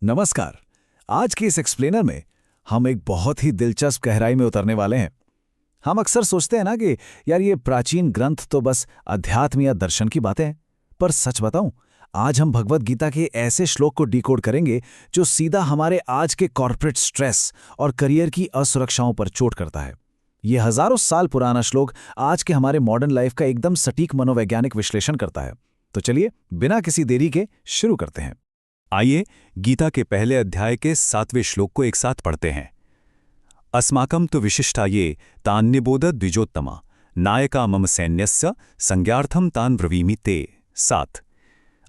नमस्कार। आज के इस एक्सप्लेनर में हम एक बहुत ही दिलचस्प गहराई में उतरने वाले हैं। हम अक्सर सोचते हैं ना कि यार ये प्राचीन ग्रंथ तो बस अध्यात्म या दर्शन की बातें हैं, पर सच बताऊं, आज हम भगवत गीता के ऐसे श्लोक को डिकोड करेंगे जो सीधा हमारे आज के कॉर्पोरेट स्ट्रेस और करियर की असुरक्षाओं पर चोट करता है। ये हजारों साल पुराना श्लोक आज के हमारे मॉडर्न लाइफ का एकदम सटीक मनोवैज्ञानिक विश्लेषण करता है। तो चलिए बिना किसी देरी के शुरू करते हैं। आइए गीता के पहले अध्याय के 7वें श्लोक को एक साथ पढ़ते हैं। अस्माकं तु विशिष्टा ये तान् निबोध द्विजोत्तमा नायका मम सैन्यस्य संज्ञार्थम तान् ब्रवीमि ते। 7।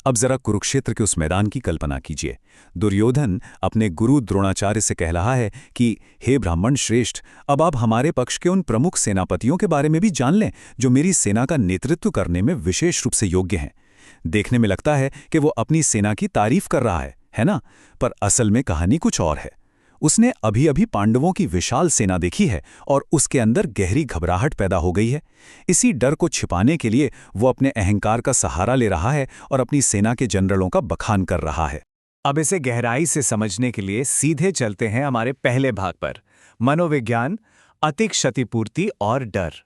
अब जरा कुरुक्षेत्र के उस मैदान की कल्पना कीजिए। दुर्योधन अपने गुरु द्रोणाचार्य से कह रहा है कि हे ब्राह्मण श्रेष्ठ, अब आप हमारे पक्ष के उन प्रमुख सेनापतियों के बारे में भी जान लें जो मेरी सेना का नेतृत्व करने में विशेष रूप से योग्य हैं। देखने में लगता है कि वो अपनी सेना की तारीफ कर रहा है ना? पर असल में कहानी कुछ और है। उसने अभी अभी पांडवों की विशाल सेना देखी है और उसके अंदर गहरी घबराहट पैदा हो गई है। इसी डर को छिपाने के लिए वो अपने अहंकार का सहारा ले रहा है और अपनी सेना के जनरलों का बखान कर रहा है। अब इसे गहराई से समझने के लिए सीधे चलते हैं हमारे पहले भाग पर, मनोविज्ञान, अति क्षतिपूर्ति और डर।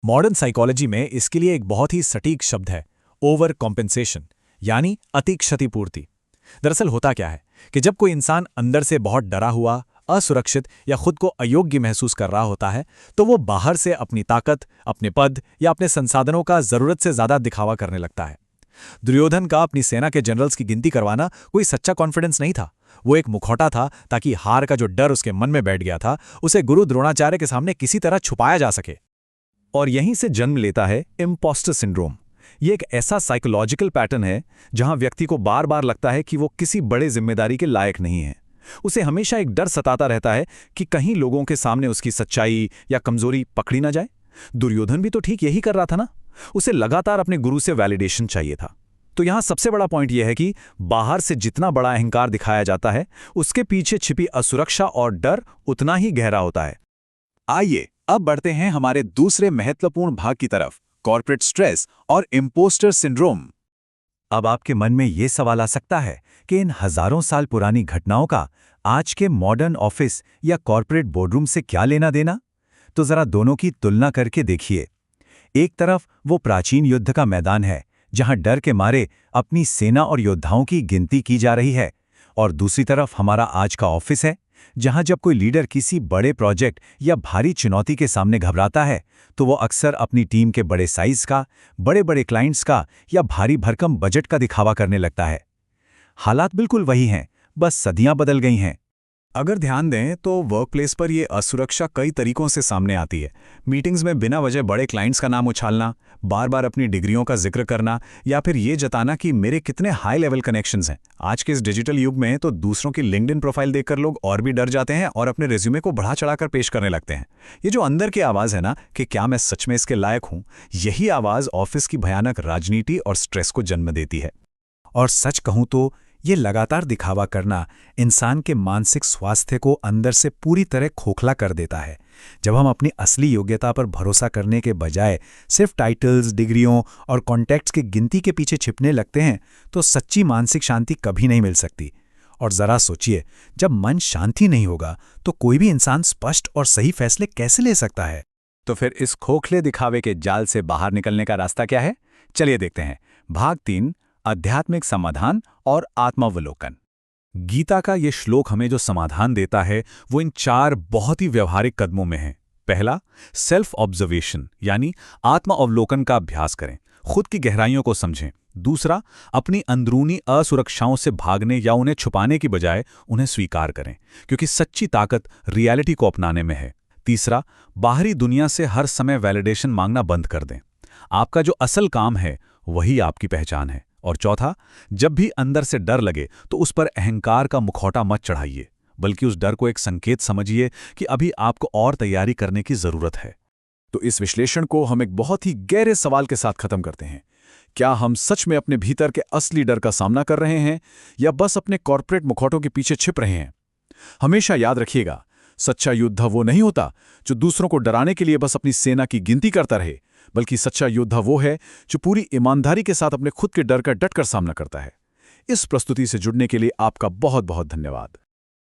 मॉडर्न साइकोलॉजी में इसके लिए एक बहुत ही सटीक शब्द है, ओवर कॉम्पेंसेशन, यानी अति क्षतिपूर्ति। दरअसल होता क्या है कि जब कोई इंसान अंदर से बहुत डरा हुआ, असुरक्षित या खुद को अयोग्य महसूस कर रहा होता है, तो वो बाहर से अपनी ताकत, अपने पद या अपने संसाधनों का जरूरत से ज्यादा दिखावा करने लगता है। दुर्योधन का अपनी सेना के जनरल्स की गिनती करवाना कोई सच्चा कॉन्फिडेंस नहीं था। वो एक मुखौटा था ताकि हार का जो डर उसके मन में बैठ गया था, उसे गुरु द्रोणाचार्य के सामने किसी तरह छुपाया जा सके। और यहीं से जन्म लेता है इम्पोस्टर सिंड्रोम। ये एक ऐसा साइकोलॉजिकल पैटर्न है जहां व्यक्ति को बार बार लगता है कि वो किसी बड़े जिम्मेदारी के लायक नहीं है। उसे हमेशा एक डर सताता रहता है कि कहीं लोगों के सामने उसकी सच्चाई या कमजोरी पकड़ी ना जाए। दुर्योधन भी तो ठीक यही कर रहा था ना। उसे लगातार अपने गुरु से वैलिडेशन चाहिए था। तो यहां सबसे बड़ा पॉइंट यह है कि बाहर से जितना बड़ा अहंकार दिखाया जाता है, उसके पीछे छिपी असुरक्षा और डर उतना ही गहरा होता है। आइए अब बढ़ते हैं हमारे दूसरे महत्वपूर्ण भाग की तरफ, कॉर्पोरेट स्ट्रेस और इम्पोस्टर सिंड्रोम। अब आपके मन में यह सवाल आ सकता है कि इन हजारों साल पुरानी घटनाओं का आज के मॉडर्न ऑफिस या कॉर्पोरेट बोर्डरूम से क्या लेना देना? तो जरा दोनों की तुलना करके देखिए। एक तरफ वो प्राचीन युद्ध का मैदान है जहां डर के मारे अपनी सेना और योद्धाओं की गिनती की जा रही है, और दूसरी तरफ हमारा आज का ऑफिस है जहां जब कोई लीडर किसी बड़े प्रोजेक्ट या भारी चुनौती के सामने घबराता है तो वो अक्सर अपनी टीम के बड़े साइज का, बड़े बड़े क्लाइंट्स का या भारी भरकम बजट का दिखावा करने लगता है। हालात बिल्कुल वही हैं, बस सदियां बदल गई हैं। अगर ध्यान दें तो वर्कप्लेस पर यह असुरक्षा कई तरीकों से सामने आती है। मीटिंग्स में बिना वजह बड़े क्लाइंट्स का नाम उछालना, बार बार अपनी डिग्रियों का जिक्र करना, या फिर ये जताना कि मेरे कितने हाई लेवल कनेक्शंस हैं। आज के इस डिजिटल युग में तो दूसरों की लिंक्डइन प्रोफाइल देखकर लोग और भी डर जाते हैं और अपने रिज्यूमे को बढ़ा चढ़ाकर पेश करने लगते हैं। ये जो अंदर की आवाज़ है ना कि क्या मैं सच में इसके लायक हूँ, यही आवाज़ ऑफिस की भयानक राजनीति और स्ट्रेस को जन्म देती है। और सच कहूं तो ये लगातार दिखावा करना इंसान के मानसिक स्वास्थ्य को अंदर से पूरी तरह खोखला कर देता है। जब हम अपनी असली योग्यता पर भरोसा करने के बजाय सिर्फ टाइटल्स, डिग्रियों और कॉन्टैक्ट्स की गिनती के पीछे छिपने लगते हैं, तो सच्ची मानसिक शांति कभी नहीं मिल सकती। और जरा सोचिए, जब मन शांति नहीं होगा तो कोई भी इंसान स्पष्ट और सही फैसले कैसे ले सकता है? तो फिर इस खोखले दिखावे के जाल से बाहर निकलने का रास्ता क्या है? चलिए देखते हैं। भाग 3, आध्यात्मिक समाधान और आत्मावलोकन। गीता का ये श्लोक हमें जो समाधान देता है वो इन 4 बहुत ही व्यवहारिक कदमों में है। पहला, सेल्फ ऑब्जर्वेशन, यानी आत्म अवलोकन का अभ्यास करें, खुद की गहराइयों को समझें। दूसरा, अपनी अंदरूनी असुरक्षाओं से भागने या उन्हें छुपाने की बजाय उन्हें स्वीकार करें, क्योंकि सच्ची ताकत रियलिटी को अपनाने में है। तीसरा, बाहरी दुनिया से हर समय वैलिडेशन मांगना बंद कर दें। आपका जो असल काम है वही आपकी पहचान है। और चौथा, जब भी अंदर से डर लगे तो उस पर अहंकार का मुखौटा मत चढ़ाइए, बल्कि उस डर को एक संकेत समझिए कि अभी आपको और तैयारी करने की जरूरत है। तो इस विश्लेषण को हम एक बहुत ही गहरे सवाल के साथ खत्म करते हैं। क्या हम सच में अपने भीतर के असली डर का सामना कर रहे हैं या बस अपने कॉर्पोरेट मुखौटों के पीछे छिप रहे हैं? हमेशा याद रखिएगा, सच्चा योद्धा वो नहीं होता जो दूसरों को डराने के लिए बस अपनी सेना की गिनती करता रहे, बल्कि सच्चा योद्धा वो है जो पूरी ईमानदारी के साथ अपने खुद के डर का डटकर सामना करता है। इस प्रस्तुति से जुड़ने के लिए आपका बहुत बहुत धन्यवाद।